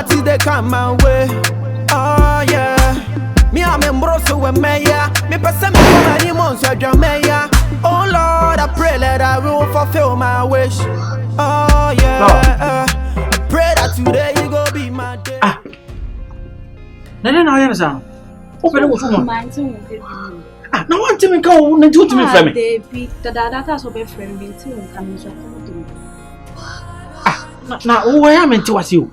parties they come my way. Oh yeah. Me I'm in Brussels with Maya. Me person me many months I drum Maya. Oh Lord, I pray that I will fulfill my wish. Oh yeah. I pray that today you go be my day. Nana, I understand. Open the phone. Now want to go and do to me for me. Baby, the data so be friend me too. Come so now who I am into was you.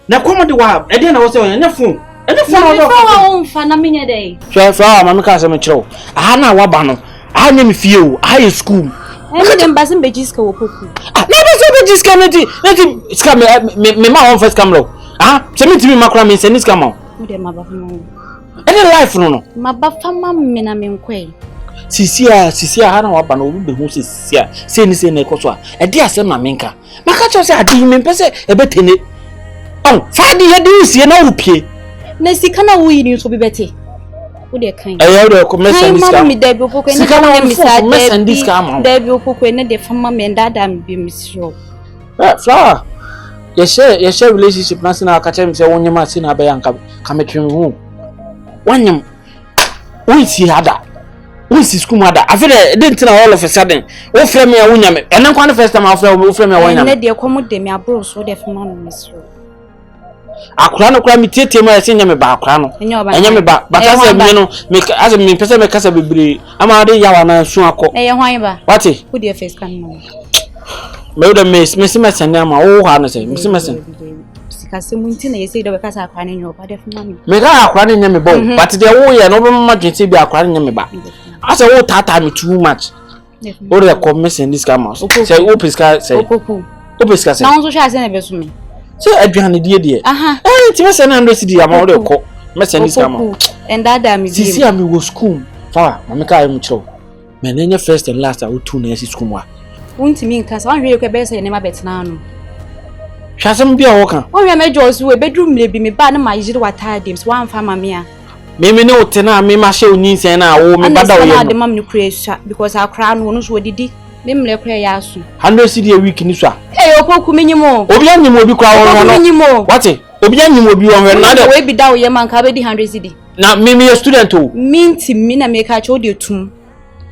Now come on the web. I didn't was on the phone. And the phone for a minute day. So far, Mamma Casa Metro. I had no wabano. I name few. I in school. I didn't basin beges go Opoku. Never so beges community. Let him scam me my own first camera. Ah, send me to me macram and send this come on. Any life no. My bafama mena menkwe. Sisia hana wabano will be who Sisia. Say ni say nekoswa. A dear son Mamenka. Makacho say I didn't mean pese a bet in it. Oh, Friday you do see no pay. Nesi kana wo yini so be beti. Wo de kan. Eh yo ko message this come. Me dey be Opoku ni kana me sa this come. Dey be Opoku ni dey fama me ndada me be misro. Flower. You share relationship na sina akache me say wonyema sina be yanka kametwem hu. Wanyam. We see hada. We see school mother. I feel didn't know all of a sudden. We frame me wonyam. And then one first time I frame me wonyam. Na dey komo dey me abro so dey fama me misro. Akura no kura mi tietie ma yase nyame ba akura no enya me ba batasa bi no me as me pese me kasa bebre ama de yawa na su akọ eh hwan ba wati who dey face kan no me do me sene ama wo ha no se me sene sika se munti na yese do be kasa akura no nyo ba de fuma mi me ka akura no nyame bo but de wo ye no be ma dwete bi akura no nyame ba asa wo tata me too much o de ko me sene this kama say wo piska say Opoku o piska say na won so hwa se na be so me so aduane die aha ti me sene 100 cedi ama wo de ko me sene this kama and that me sisi ami wo school fa mama ka am chiro me nanya first and last I wo tu na esi school wa wonti mi nka sa wanhwe ko be se ne ma betena no hwasem bia wo kan wanhwe mejo so we bedroom le bi me ba na ma yiri wata dem so wan fa mame a me ne otena me ma hye onyin na wo me bada wo ye no mam ne kura because akra no no so odidi me mle kura ya asu 100 cedi a week ni so eh Opoku menyimo obi anyim obi kwa wo no what obi anyim obi wo na de we bi da wo ye man ka be di 100 cedi na me student o minti mi na me ka cho de tum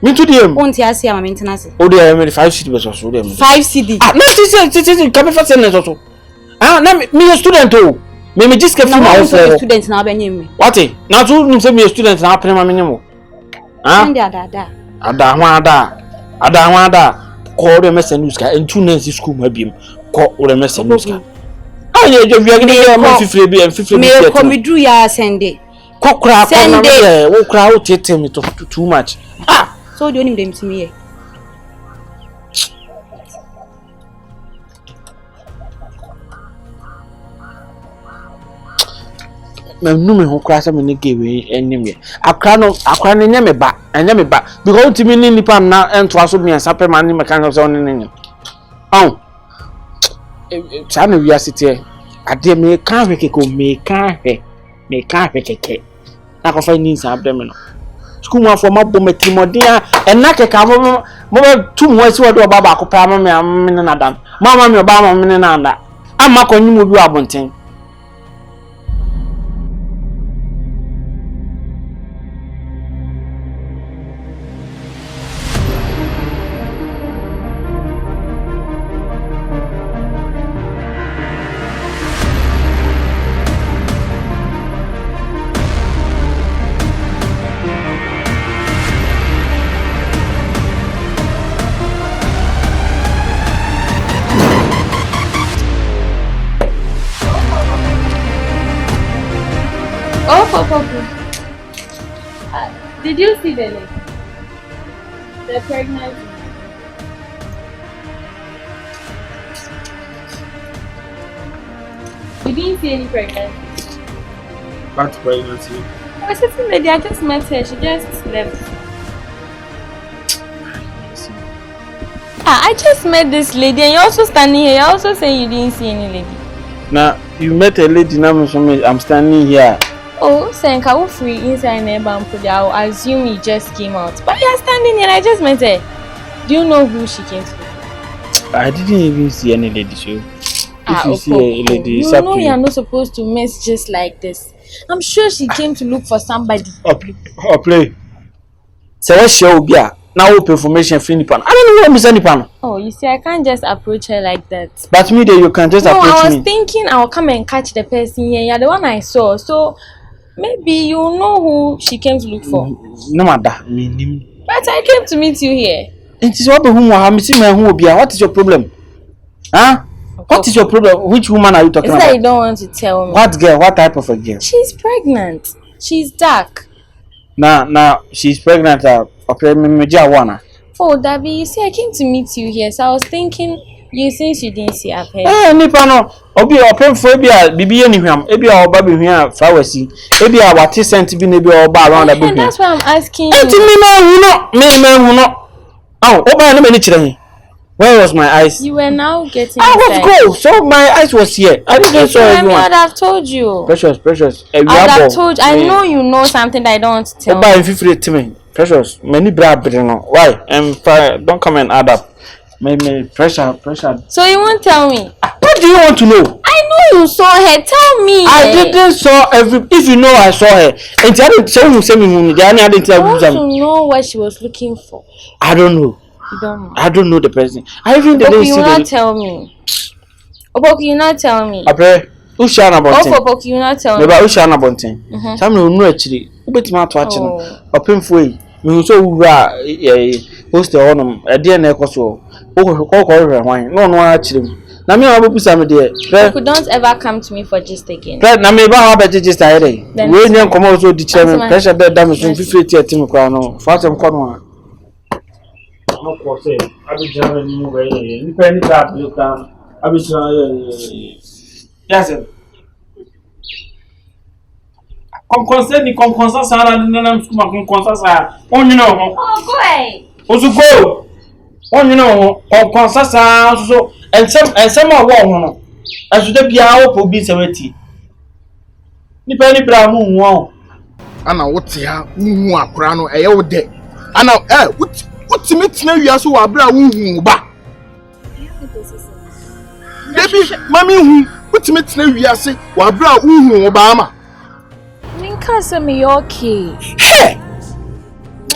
mintu de em wonti ase ama maintenance o de me 5 cedi be so de 5 cedi ah no ti ka be fa se na so ah na me student o me just ke from our student na be nyim what na tu nim se me student na apre ma me nyim ah ndi ada ko de message news ka entu na si school ma biem ko o message news ka anye jo bia gidi ma fifre bi me ko mi dru ya sende ko kra ko na me wo kra wo tete me too much ah so do onim dem timi ye me ho kra sa me ne gewe enim ye akra ne nya me ba enya me ba because timi ni nipa na ento aso me sape ma ni me kan so ne ne oh cha na wi asite ade me kan hwe keke me kan hwe keke na ko fa ni sa abde me no school ma for ma bo metrimodia enna keka mo tu mo asi wodo baba akopra ma me na dan mama me oba ma me na anda amma ko nyimo bi abonten Did you see the lady? The pregnant? You didn't see any pregnancy? What pregnancy? I was sitting lady, I just met her, she just left. I just met this lady and you're also standing here, you're also saying you didn't see any lady. Now, you met a lady now, I'm standing here. Oh, Senka, we're free inside neighbor and I'll assume he just came out. But you're standing here, I just met her. Do you know who she came to? I didn't even see any lady, so. If you see a lady, it's you up know to you're you. not supposed to mess just like this. I'm sure she came to look for somebody. Or play. So what show be now information free nipan. I don't know what Miss Nipan. Oh, you see, I can't just approach her like that. But me there you can just No, approach me. I was thinking I'll come and catch the person here. You're the one I saw. So maybe you know who she came to look for. No matter. Me. But I came to meet you here. It is what whom I me see me who be. What is your problem? Huh? What is your problem? Which woman are you talking It's about? that you don't want to tell me. What girl? What type of a girl? She's pregnant. She's dark. Now she's pregnant. Oh, Debbie, you see, I came to meet you here, so I was thinking you since you didn't see I've heard. Eh, nipa no. Obi open for bia bibi enihwam. Ebi a oba be hia flowers yi. Ebi a wate scent bi na ebi oba around the And that's why I'm asking you. you. Me hu no. Oh, oba na me ni kire. Where was my eyes? You were now getting I was go. So my eyes was here. I didn't saw everyone. I'd have told you. Precious. I'd have told you. I know you know something that I don't want to tell Oba you. if you to me. Precious. Many bra no. Why? Don't come and add up. Me pressure. So you won't tell me? What do you want to know? I know you saw her. Tell me. I didn't saw every. If you know I saw her, and I didn't tell you say me. I didn't tell I want you. to know what she was looking for. I don't know. You don't know. I don't know the person. I even didn't Opoku, see you will not the. tell me. Opoku, you not tell me. Abre, who share na bonten? Opoku, you not tell me. Meba who share na bonten? Sam no nu akiri. Who beti ma to achi no. Opemfo yi. Me so wura host the honum. E de na ekoso. Wo ko hwe hwan. No no akiri mu. Na me abu busa me de. Don't ever come to me for just again. Na me ba ha be just here. We nyen komo so di kire me. Pressure de da me so 50 atim kwa no. Fa tem kwa no. No say Abidjan ni mo be ni pe ni ka you can Abidjan yes concern ça na na skuma concern ça on you know Oh, go ahead. ozugo on you know concern ça so ensem a wo ho no asude bia wo po bi sewati ni pe ni bra mu ho ana wote ha hu akora no eye wo de ana utimi tina wiase wa bra hu ba debi mami hu utimi tina wiase wa bra hu ba ama Ninka say me okay. hey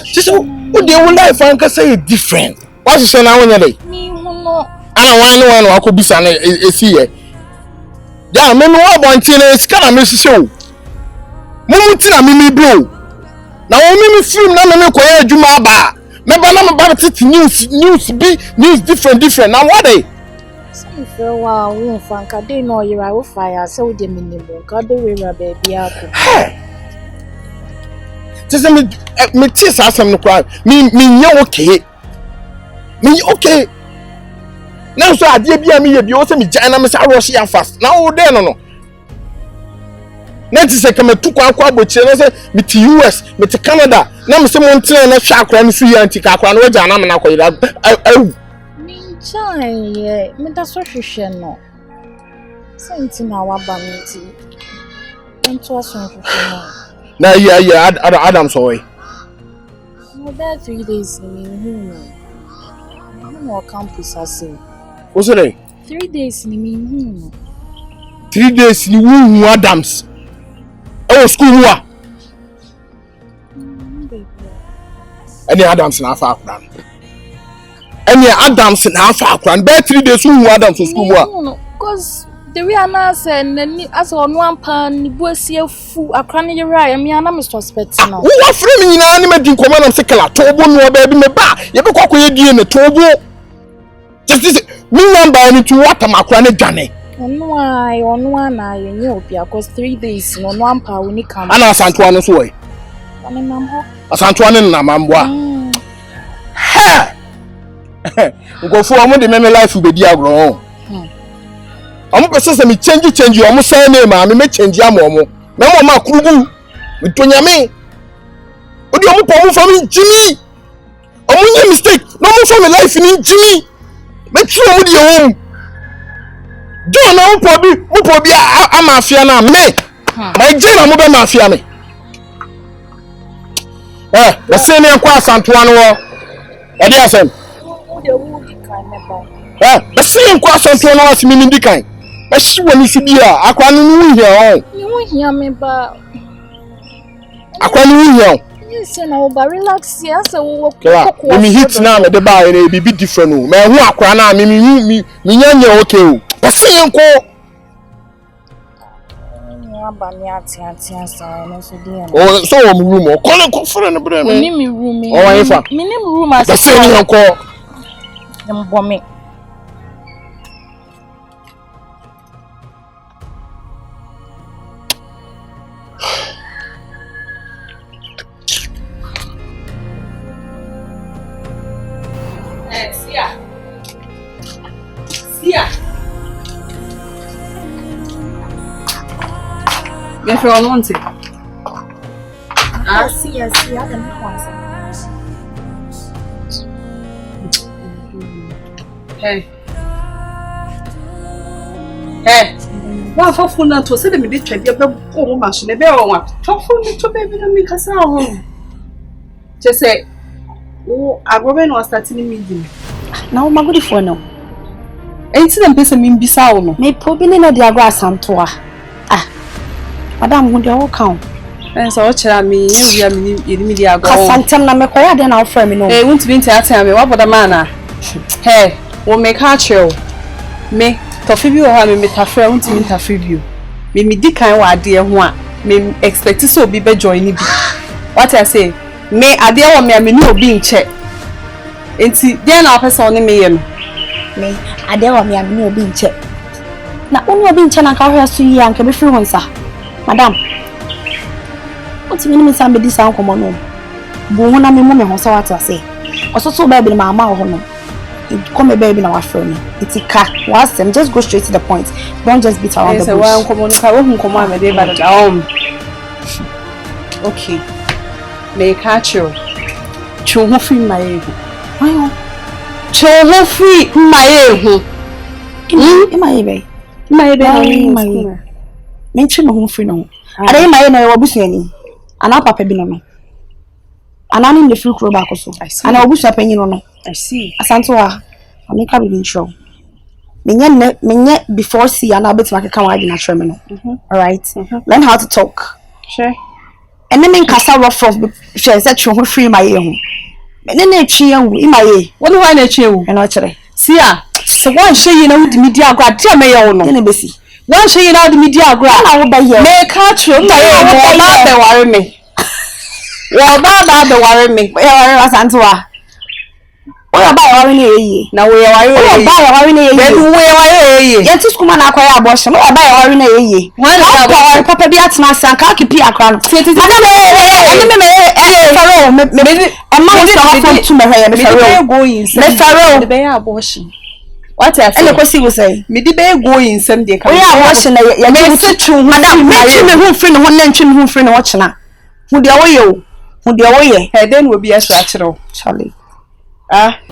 so wo de wo life an ka say different what is na wonya dey Me hu no. ana wan akobisa na esi ye ya me no abonti na sika na me sise o mumu tina mimi bro na wo mimi film na me koye adwuma ba me ba na me ba titi news different na what dey some feel wow won fanka dey no yira wo fire say wo de minimum ka dey we ra baby ako tese me tis asem no kwa me nye okay na so ade bia me ye bi o se me jana me sa rush ya fast na wo dey no na tise kama tu kwa abochire na se me ti US me ti Canada na me se mo ntena na hwa akra no fi anti ka akra no we jana me na koyira Chai, yeah, me da so hwehwe no. Senti na wa ba me ti. Ento aso hwehwe no. na yeah Adam so way. No that 3 days ni hu no. No campus ase. What's it? 3 days ni me hu no. 3 days ni hu Adams. Oh school hu a. Any Adams na afa akra. Any Adams na afa akra. Be 3 days hu Adams school hu a. Cause the way I say nani as on one pan ni boasie fu akra ne yira me ana me suspect no. Who wa frame me nyina ni me din command am sekela tobo no ba bi me ba ye be kokoye die ne tobo. Just me number ni to what am akra ne dwane. Ono na ye nye obi cause 3 days no no ampa we ni kam. Ana asantoa no so way. Ani mam ho. Asantoa ne na mamboa. Ha. Ngofo omo de me life be di agro. Omo pese se me change omo say name me change am omo. Me mo ma kurubu. Me tonyame. Odi omo po omo fami jimi. Omo nye mistake. No mo fami life ni jimi. Me tru omo di omo. Do na mo po bi amafia na me. My jana mo be mafia me. The same kwa asantoa no wo. E dey asem. De wo di kan me ba. The same kwa asantoa no asimi ni di kan. But she when you see here, I can't here. You won't hear me, but I can't here. yes, you know, but relax, yes, I will walk. Let me hit now at the bar and it be different. Man, who are crying, me, okay. But see, uncle. Oh, so room or call a confront brain. Me room. Oh, if I name room as the same uncle. them bombing. Seer. If you want it. See, I don't know. Hey. One for phone to say me dey try dey go machine be one. For phone to baby no me kasa ho. Just say, "Oh, agobe no starting meeting." Now my good for no. Enti na pese me bisa wo no. Me probably na dey agro asanto a. Madam who dey all count. So what chira me nya wia me dey agro. Kasantem na me koya dey na offer me no. Won't be ntia tia me. What boda man na? Hey, wo make her chill. Me tofi bi wo ha me tafra won't be tafra bi o. Me di kan wa ade ho a me expect so obi be join ni bi. What I say? Me ade wo me ni obi nche. Enti dey na person ni me ye no. Me ade wo me ni obi nche. Na oni obi nche na ka hwe so yi anka be free honsa. Madam. What you mean me sambe di san komo no? Bu ho na me mo me honsa what I say. Ososo baby ma ama ho no. Come baby na wa free me. Itika. Was them just go straight to the point. Don't just beat around the bush. Yes, wa komo no ka wo hu komo am dey bad. Okay. Me catch you. Chu ho free my ego. Ayo. Chu ho free my ego. My ebe. My ebe. Me twi me ho free no. Ada my na wo busuani. Ana papa bi no no. Ana ni free kro ba koso. Ana obusu apanyi no no. I see. Asanto a ameka bi nshow. Menye before see ana bit ma keka wa agi na hwe me no. All right. Learn how to talk. Sure. And then kasa rough she said twi ho free my ehu. Me na twi ehu I my e. What do I na twi ehu? E no kire. Seer. So one show you na with media agro dia me ye wo no. Na besi. One show you na with media agro. Na wo ba here. Me catch you my e wo ba be worry me. Wo ba be worry me. E worry Asanto a. Oya ba worry na ye. Na we worry. Oya ba worry na ye. Baby we worry ye. Ye ti skuma na akwara abortion. Oya ba worry na ye. One worry papa bi atena sanka kipi akra no. Madam me ma wo so from to me hwe me ferro. Me ferro. The be abortion. What I say? Ele kwesi wo say. Me di be go in some dey come. Oya abortion na ye me se twu. Madam me twi me hu free no ho na ntwi me hu free no wo chena. Hu de wo ye o. Hu de wo ye. He den will be a chiro. Charlie.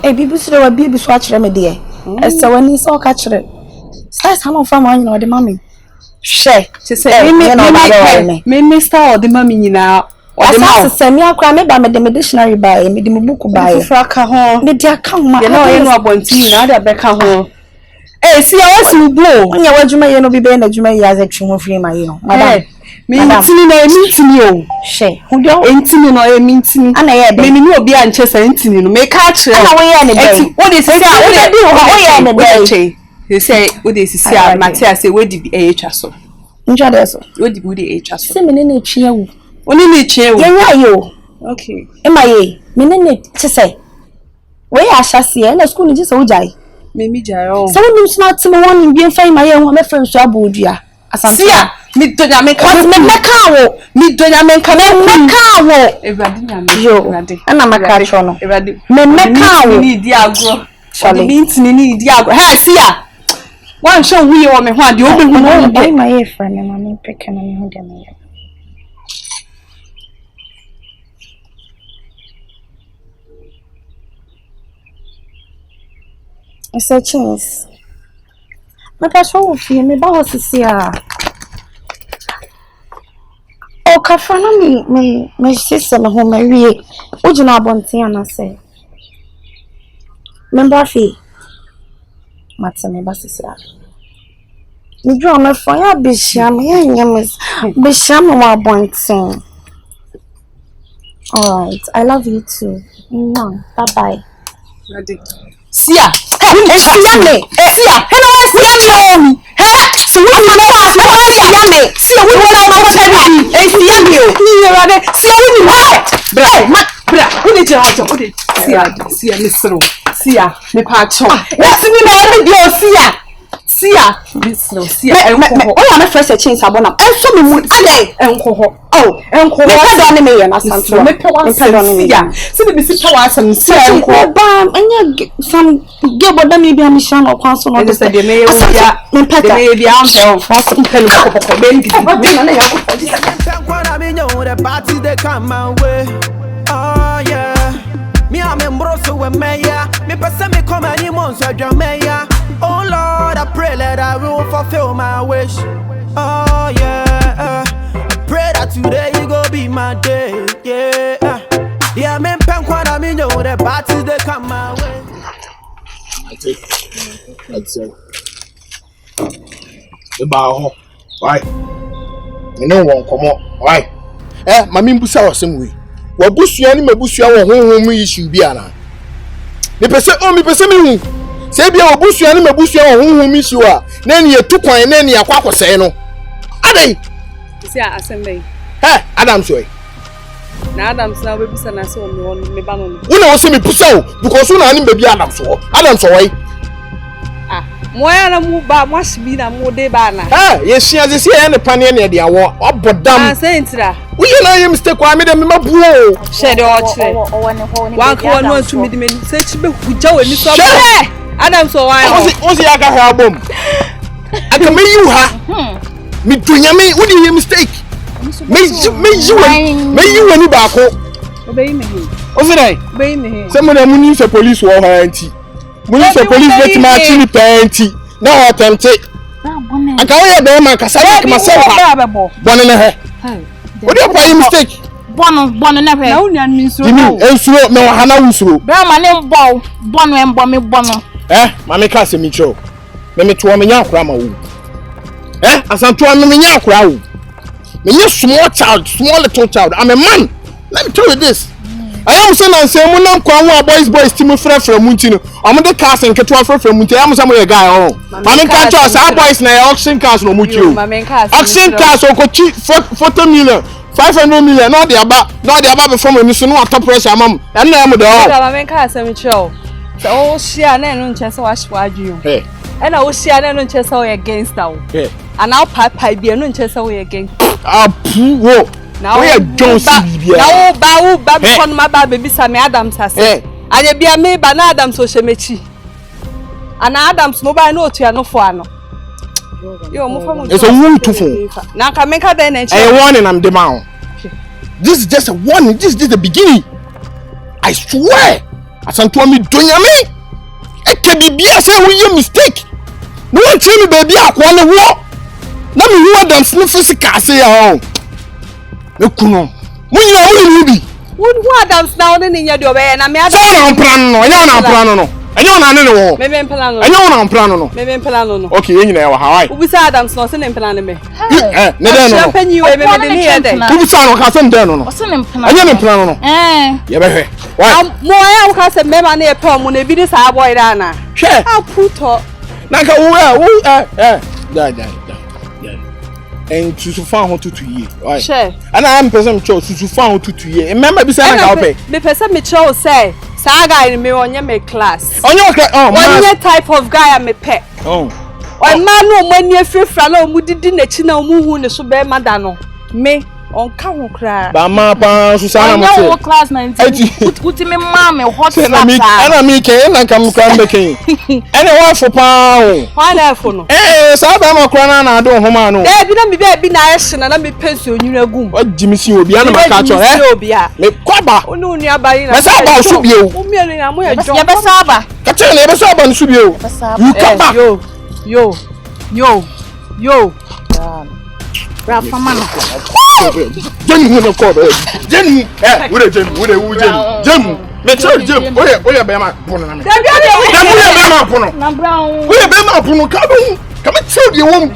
Bibi so wa bibi so akire me de. Esa wani so ka kire. Stars ha no fa ma nyina o de mami. Hwe. She say me Mr. or the mami nyina. Asa se me akra me ba me de dictionary ba me de book ba e. Fra ka ho. Me de aka ma. Ye na ye no abonti na de be ka ho. See I want to blow. Onya wadwuma ye no bi be na dwuma ye azatwi ho free ma ye no. Madam. Me ntini na ntini o. Hwe. Hu de ntini no e ntini. Ana ye de. Me ni obi anche sa ntini no. Me ka kire. Ana wo ye ne dey. What dey say? Wo ye ne dey. They say what dey say Matia say we di e twa so. Nja dey so. We di e twa so. Se me ne na twi awu. Oni me twi awu. Ye nya yo. Okay. E ma ye. Me ne che say. We ya hyase na school ni je so jai. Me mi jai o. So we nim not me won bi enfai ma ye ho me friend so abodua. Seer. Me donya me ka me meka wo. Me donya me ka meka wo. Everybody nyame. Yo. Ana maka cho no. Everybody. Me meka wo. Ni di agro. Charlie. Me ntini ni di agro. Hey Seer. One show we o me ho ade obi hu no. Boy my ye friend me ma me pick na me ho de me. It's a chance. Me pa show fi me ba hosisi a. O ka fa na me sisi me ho me wie. O jina abonten ana se. Me ba fi. Mate me ba sisi a. Me draw my phone, ya bisham, ya nyamis. Bisham wa bonting. Alright, I love you too. Bye-bye. Seer! Seer me! Seer! Hello, Seer me! So we will know us. Seer me! Seer, we will know us. Seer me! Seer, we will know. Bra, who did you have to? Seer, Mr. Seer, me patcho. Let's see me, Seer. Seer, Mr. Seer. Oh, I'm a first change. I want to. And so me would say, oh, and me pardon me, and I said, me pardon me. So the Mrs. Towers and Seer, and you some give what them be a mission or council on the side. May be answer for some the party they come my way. Oh yeah. Me I'm in Brosso and Maya. Me person me come any monster Jamaica. Oh Lord, I pray that I will fulfill my wish. Oh yeah. I pray that today you go be my day. Yeah. Yeah, me Pankwana me know the parties they come my way. That's it. The bar. Why? You know one come on. Why? Mami mbusa wa semwe. Wa busua ni mabusua wo honhom issue bia na. Me pese me hu. Se bia wa busua ni mabusua wo honhom issue a na ni etukwan na ni akwakosai no. Adai. See asembe. Adam so. Na Adam so we bisa na se o me ba no. Una wo se me pusa o because una ni baby Adam so. Adam so why? Moya na mu ba mo shibi na mo de ba na. Yes, she has a see any panny and the award. Oh, but damn, Saintra. We know mistake. I made a mabuo. Shed or one corner to me, such be Joe and Miss Adam so I was the other album. I can make you ha. Me doing me, what do you mistake? May you any back? Obey me. Obey me. Someone needs a police war auntie. Police get my chili panty. Now I can take. I can't hear them. I can say myself. One in a hair. What do you play mistake? One in a hair. No, means no, Hannah Usro. Brahma name bow, Bono and Bommy Bono. Mammy Cassie Mitchell. Let me to a minion grammar. As I'm to a minion crowd. Me small child, small little child. I'm a man. Let me tell you this. I am saying and say munam kwa boys team friend from Muntino. I'm the cast and ketwa from Muntino. I'm some guy oh. Mami catch us our boys na auction cars no mutu. Auction cars o ko chi 40 million, 500 million. No dey aba before me so no top pressure mam. And na am do. Mami cars am show. So o share na no nche so wahwe adwu. And I was share na no nche so against now. And now papa bi no nche so against. Wo. Now we are Johnson. Now ba kon ma ba baby Sam Adams has. Anya bia me ba na Adams so shemechi. Ana Adams no ba na otua no fo ano. Yo mo fam. It's a wound to phone. Na ka make that na a warning I'm the man. This is just a warning. This is the beginning. I swear. Asanto me donya me. E ke bibia say we mistake. No one tell me baby akwa no wo. Na me hu Adams no physical say ya. Ekuno. Munyina wo ni bi. Who Adams now ne nya de obey na me Adams. So na plan no, enya na plan no. Enya na ne wo. Me plan no. Enya na plan no. Me plan no. Okay, enyina ya wa Hawaii. Ubisa Adams no se ne plan me. Ne de no. Champagne you me de ne ye de. Ubisa no ka se ne no no. O se ne plan. Enya ne plan no. Ye be hwe. Why? Mo ya ka se me ma na e pa mo na bi ni sa boy da na. Hwe. Aputo. Na ka wo da. And to fan hon to ye. Right. Sure. And I am person cho to fan hon to ye. Remember be say na ka me person me cho say sa guy me onye me class. Onye class onye type of guy am me pe. Oh. O man no mani afrefra na omu didi na chi na omu hu ne so be mada no. Me on ka ho kra. Ba ma pa so sa na mo say. Onye class 19. Uti me ma me hot slap. Na me ke na kam kra mbeke. Ene wa fo pa o. Why na fo no? Sa ba ma kra na do homa no. Eh bi na me be na ye hye na me pension nyura gum. O jimisi obi na ma ka cho me kwaba. Onu nu aba yi na. Me sa ba so bi o. O mi enu na mo ye jo. Ye be sa ba. Ka che na ye be sa ba no so bi o. You come back. Yo. Rafa man. Jenny no call. Jenny, we dey Jenny. Me tell Jenny, oya be ma pono na me. Da bia be ma pono. Na brown. Oya be ma pono ka do. Come and tell the woman.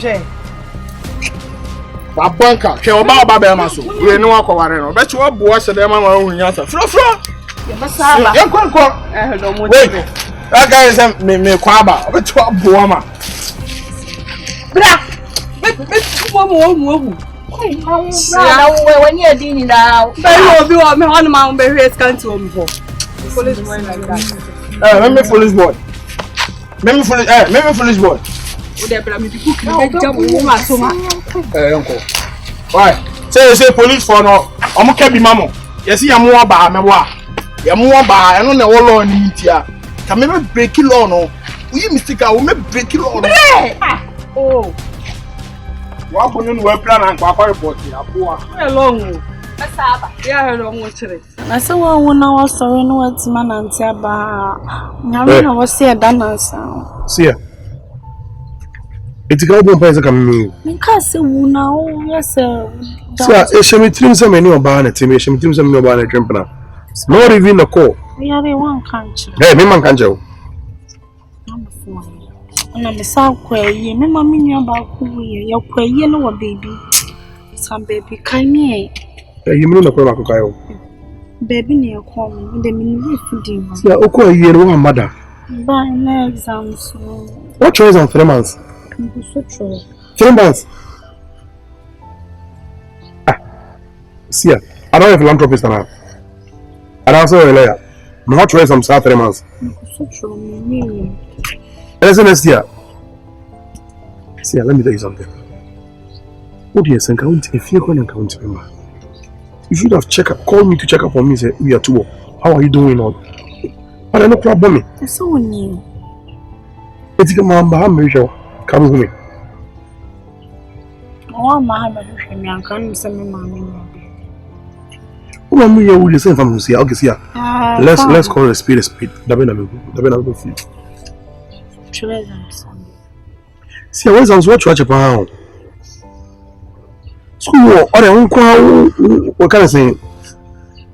Banka, can you buy a maso? We know what I bet you what boys said them on your answer. Fro. Wait, that guy is me kwaba. I bet you what boama. When you're doing now, but you will be on my own very scanty home for. Police boy like that. Let me foolish boy. Let me foolish boy. Uncle. Why? Say police for no. I'm okay, mama. You see, I'm more by me. You're more by I don't know what law in here. Can me break it law no? We mistake. I will break it law. Oh. What can you plan and go report here? Hello. Yeah, hello. What's it? I said, well, when I was sorry, no, it's man and Tiaba. I was here, done Seer. It's going to be a coming. Because now, yes, sir. Sir, she may trim some any about it, she may trim some about a trimper. Not even a call. We are in one country. Hey, me man can't go. And I'm a South Quay, me mammy about who you're quay yellow baby. Some baby, kind me. You know the Coca-Cola. Baby near home, with the minute feeding. Yeah, okay, you're one mother. By my exams. What choice on 3 months? 3 months. See, I don't have a philanthropist now. I don't say earlier. My hot choice on 3 months. Listen, next year. See, let me tell you something. What do you think? If you're going to count member, you should have called me to check up on me. Say, we are too. How are you doing? But I no problem me. It's so new. It's a man, I'm very sure. Come with me. Oh, my husband, I can't send me money. Oh, I'm here with the same family. See, okay, see. Let's call it a speed. Dabena feel. See, I was what you watch school or what kind of thing?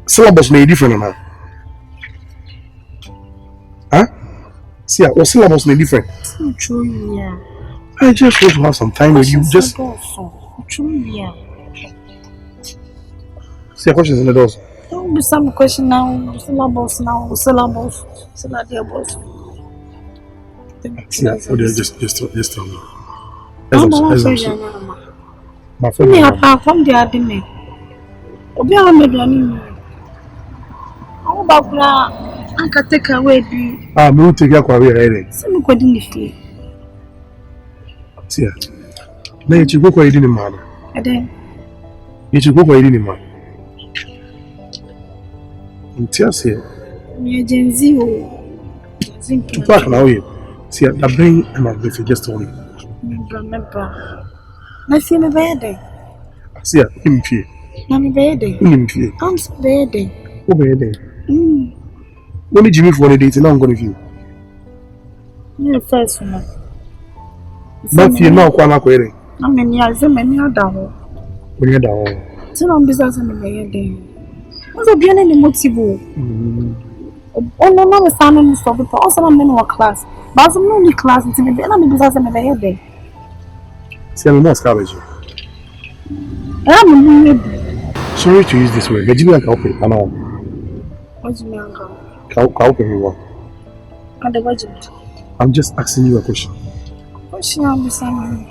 Syllabus may be different now. Huh? See, what syllabus may be different? True, yeah. I just want to have some time with you. Just true, yeah. see, questions in the doors. Don't be some question now. Syllabus now. Syllabus. See, just tell me. My friend, me have from the admin. Obi a me do ani. Awo ba kura anka take away bi. me will take your career here. Se me kwadi ni fie. See, na you go kwa Iddi ni man. Eden. You go kwa Iddi ni man. Untia se. Me agency o. Back now you. See, that brain and my baby just only. Remember. Na fie me bede. See, him fie. Na me bede. Him fie. I'm so bede. Who bede? Only Jimmy for the date, now I'm going to feel. Me first one. Na fie now kwa na kwere. Na me ni aze me ni ada ho. When you down. Ti na business me bede. Ozo bia na ni motive. Ono na me sanu ni so because also na me no class. But some no ni class nti me na me business me bede. See, I'm not scared. Sorry to use this word, but you can't help it. I know. What do you mean, uncle? Can't help anyone. And the budget? I'm just asking you a question. Question I'm listening.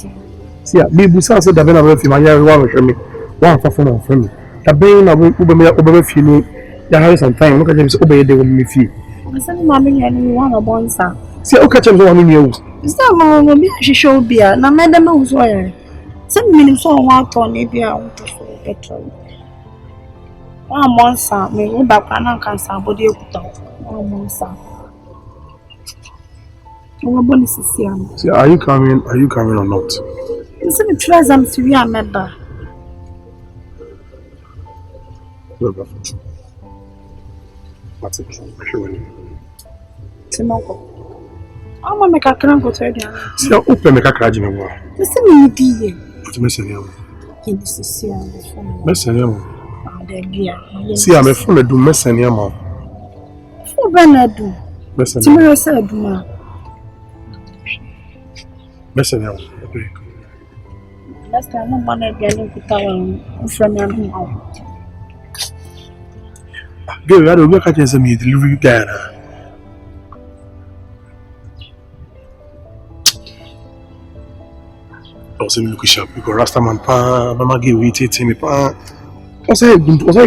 See, me busa said that when I went to my yard, one me, one for phone and friend. That being a over feeling, you have some time. Look at them, obey they will me feel. I said, Mammy, and you want a bonsa. See, I'll catch them one in you. Is that my baby? She showed beer. Now, Madam was wire. Some minutes so one ton, maybe I want to show petrol. One monster, me go back and I can't somebody put out. One monster. See, are you coming or not? You see the treasure I'm to be a member. That's it. Timoko. I'm going to make a crank go to you. See, I'll open make a crash in the world. You see me, dear. What's missing here? This is here. Messing here. See, I'm a phone to do messing here, man. For Bernardo. Messing Tomorrow, sir, do ma. Listen now. Okay. Last time I'm gonna be able to tell from me. Go, I don't look at you as a me delivery guy. I was in the shop because Rastaman pa mama gave me titi me pa. Was I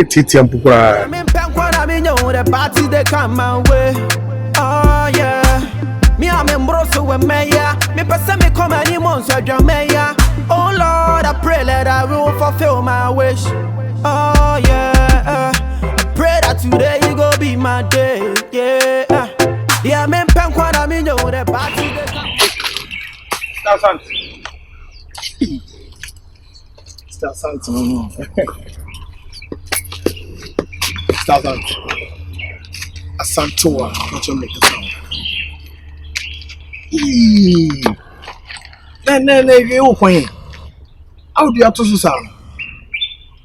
titi and pukura? I'm in Pankwana, I know the party they come my way. Oh yeah. Me I'm in Brosso with Maya. Me person me come any months I draw Maya. Oh Lord, I pray that I will fulfill my wish. Oh yeah. I pray that today you go be my day. Yeah. Yeah, I'm in Pankwana, I know the party they come. Star Santa. Star Santa. Asantoa. What you make it sound? No, you point. How do you have to sound?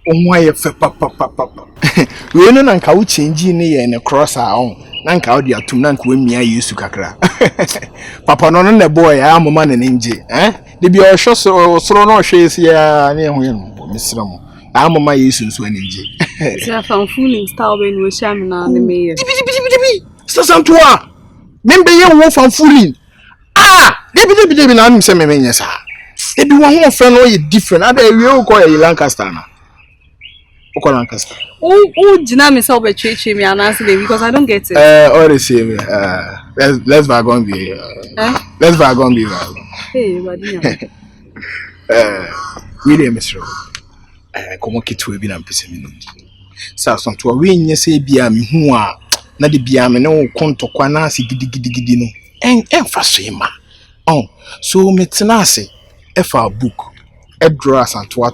Oh, why papa. We know Nanka will change in here and across our own. Nanka, how do you have to Nank when me I used to kakra? Papa, no, the boy, I am a man in Inji, eh? They be all shots or thrown or shares here near him, Miss Lomo. I am a my uses when Inji. I found fooling style when we shaman and the mayor. Sasantua! Member you wolf and fooling. Ah! They be I'm saying, yes, sir. They be one more friend or different. I bet you call a Lancaster. Lancaster. Oh, Jina myself a church me and answer because I don't get it. All the same. Let's wagon be. Let's wagon be. Hey, but William Mr. Come on, kit will be an pessimist. Sasantua, we in say bia me who are not the bia me no conto quanasi giddy no. And emphasima. Oh, so metanasi. If our book, a draw Santua.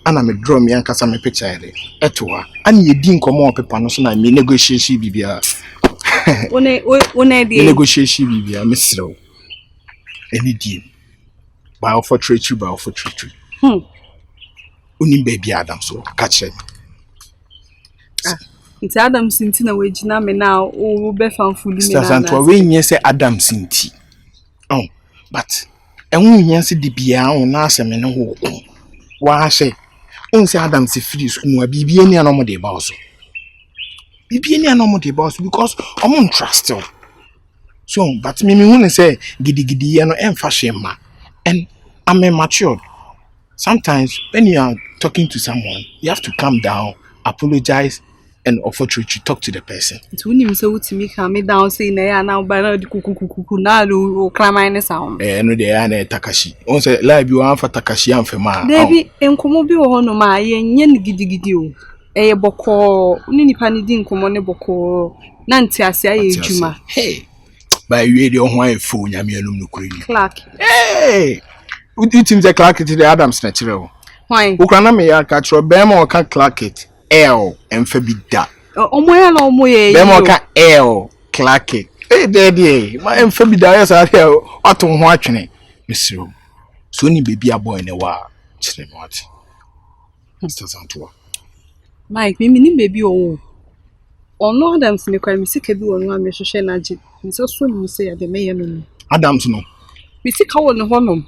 And I'm a draw me and cast me picture etoa and ye didn't come on paper no so na me negotiation bibia one negotiation bibia mesro any deal by offer trade uni baby Adam so catch him it's Adam sinti na we gina me now o be fan fully me na Santua we nya say Adam sinti oh but enwu nya say de bia o na asem ne ho wa say say Adam si free school bibi any anomo de boss. Bibi any anomo de boss because I'm trust you. So but me when say gidi no emfa ma and I'm matured. Sometimes when you are talking to someone, you have to calm down, apologize and offer to talk to the person. It's when you say me calm me down say na now by na kuku na lu climb sound. No dey na Takashi. On say live you am for Takashi am for ma. Baby enkomo bi wo hono ma ye nye gidi o. Eye boko ni nipa ni di nkomo ne boko na ntiase aye ejuma. Hey. By we dey ho an fo nyame anum no kuri ni. Clark. Hey. You think the Clark it the Adams natural. Why? Ukana me ya ka tro be ma o ka Clark it. L and Fabida. Omoya la omoye. Bemoka L Clark. Eh, daddy, my Fabida is out here. Autumn watching Monsieur. So ni baby a boy in a while. Chile what? Mr. Santua. Mike, me ni baby o. Ono Adams ne kwa mi sika bi wonu am hwehwe na agi. Mi so mi say the mayor no. Adams no. Mi sika wonu honom.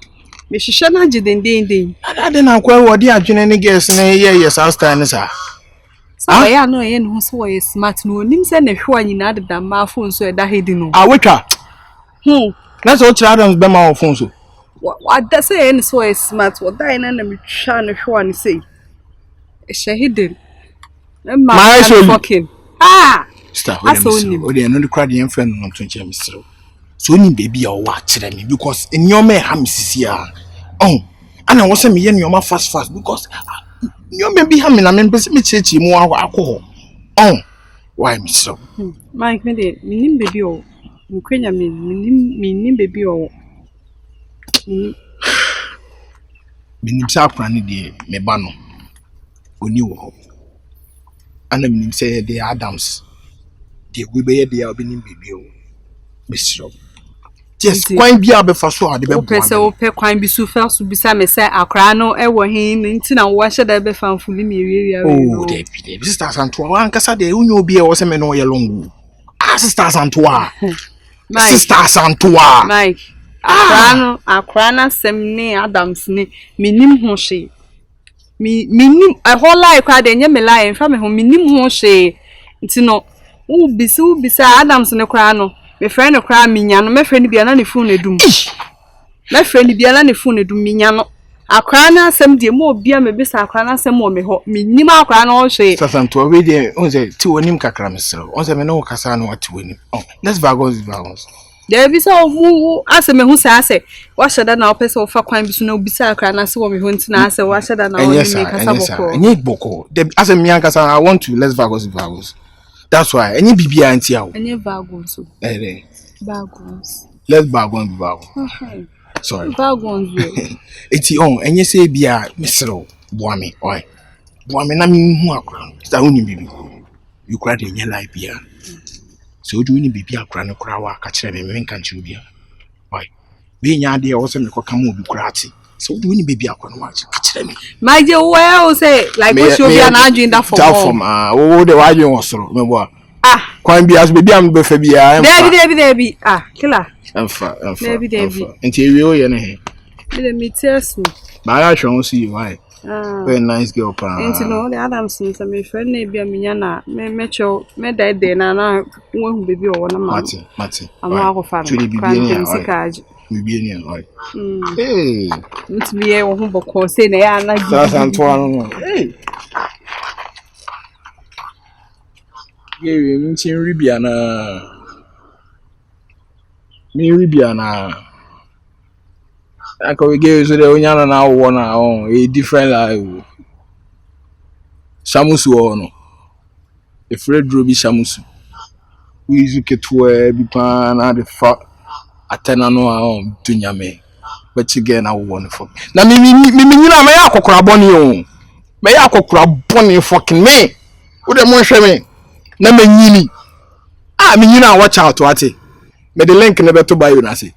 Mi hwehwe na agi den. Ada na kwa wodi adwene ne girls na yes after ne sa. So ya no ye no so we smart no nim say na hwe anyina adeda ma phone so e da hedi no. Awetwa. Na so chira Adams be ma phone so. What da say en so we smart what da na mi twa na hwe ani say. E shahidin. My fucking. Ah! Stop with them. Oh, they are not crowd young friend on 20 Mr. So ni baby or watch me because in your man hamis here. Oh, and I was a me in your fast because you may be having a member me church more alcohol. Oh, why, Mr. Mike, me name baby or Ukraine, me name baby or me name Sapran, me bano. When you were and I mean say the Adams. The we be there being baby. Mr. Just quite be able for so the person will pay quite be so first to be some say a crano, him, into now wash that be found fully me. Oh, Deputy, sisters and two, and Cassa de Uno be a was a man all along. Sisters and two, sisters and two. Mike, Akrana semne Adams ne minim ho hye. Minim a whole life kwa de nye me lie fa me ho minim ho hye. Nti no wo bisa Adams ne kwa no. Me friend kwa minya no me friend bia na ne phone edum. Me friend bia na ne phone edum minya no. Akrana sem de mo bia me bisa akrana sem mo me ho minim akrana ho hye. Sasanto we de on say ti wonim kakra mesel. On say me no kasa no ati wonim. Oh, let's vagons. There be so mu ase me hu sa ase wa sheda na opese wo fa kwan bi so na obisa akrana se wo me hu ntina ase wa sheda na wo ni kasa boko. Enye boko. The ase me ankasa I want to let's vagons. That's why enye bibia anti awo. Enye vagons. Vagons. Let's vagons. Sorry. Vagons. Eti on enye se bia mesero boame oi. Boame na me hu akra. Sta hu ni bibi. You cry de enye life bia. So do ni bibi akra ne kra wa ka kire me nka nchi bia. Oi. Be nya de wo se me koka ma obi kra ati. So do ni bibi akra no wa ka kire me. My je well say like what you be an adwin that for. That from wo de wa adwin wo soro me bo. Kwan bia so bibi am be fa bia. Debi. Killer. Emfa. Debi. Enti ewe o ye ne he. Me tiesu. Ba ya hwe see why. Very nice girl pa. Enti no the Adams ni say me friend na bia me nya na me chew me dai na wo hu baby o na ma. Mati. Ama ko fa. Tuli bibi ni a. Bibi ni a. Hey. Ntimi e wo hu boko say na ya na gi. Sasanto anu. Hey. Yewe mchin ribia na. Aka we give so the onyana na wo na a different life. Shamusu no. E Fred Robi Shamusu. We use ketwe bi pa na the fa atena no dunyame. But again na wo no for. Na me nyina me akokora boni o. Me akokora boni fucking me. Wo de mo hwe me. Na me nyini. Me nyina watch out ate. Me the link na beto ba you na say.